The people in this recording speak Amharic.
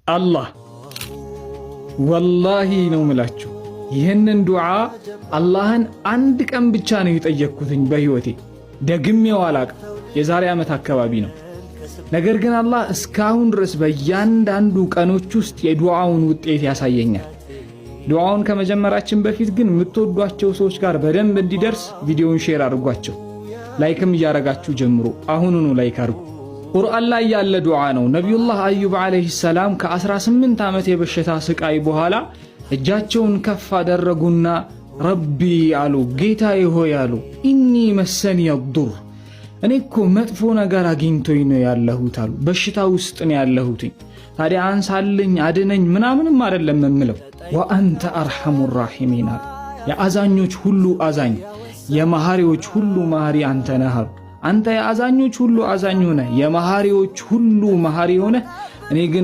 አላህ ወላሂ ነው ምላችሁ ይህንን ዱዓ አላህን አንድ ቀን ብቻ ነው የጠየቅኩትኝ በህይወቴ ደግሜው አላቅም። የዛሬ ዓመት አካባቢ ነው። ነገር ግን አላህ እስካሁን ድረስ በእያንዳንዱ ቀኖች ውስጥ የዱዓውን ውጤት ያሳየኛል። ዱዓውን ከመጀመራችን በፊት ግን የምትወዷቸው ሰዎች ጋር በደንብ እንዲደርስ ቪዲዮውን ሼር አድርጓቸው። ላይክም እያረጋችሁ ጀምሮ አሁኑኑ ላይክ አድርጉ። ቁርአን ላይ ያለ ዱዓ ነው። ነቢዩላህ አዩብ ዓለይሂ ሰላም ከ18 ዓመት የበሽታ ስቃይ በኋላ እጃቸውን ከፍ አደረጉና ረቢ አሉ፣ ጌታዬ ሆይ አሉ፣ ኢኒ መሰኒ የዱር እኔ እኮ መጥፎ ነገር አግኝቶኝ ነው ያለሁት አሉ። በሽታ ውስጥ ነው ያለሁት። ታዲያ አንሳልኝ አድነኝ ምናምንም አይደለም የምለው። ወአንተ አርሐሙ ራሒሚን አሉ። የአዛኞች ሁሉ አዛኝ የመሐሪዎች ሁሉ መሐሪ አንተ ነህ አሉ። አንተ የአዛኞች ሁሉ አዛኝ ሆነ የመሐሪዎች ሁሉ መሐሪ ሆነ እኔ ግን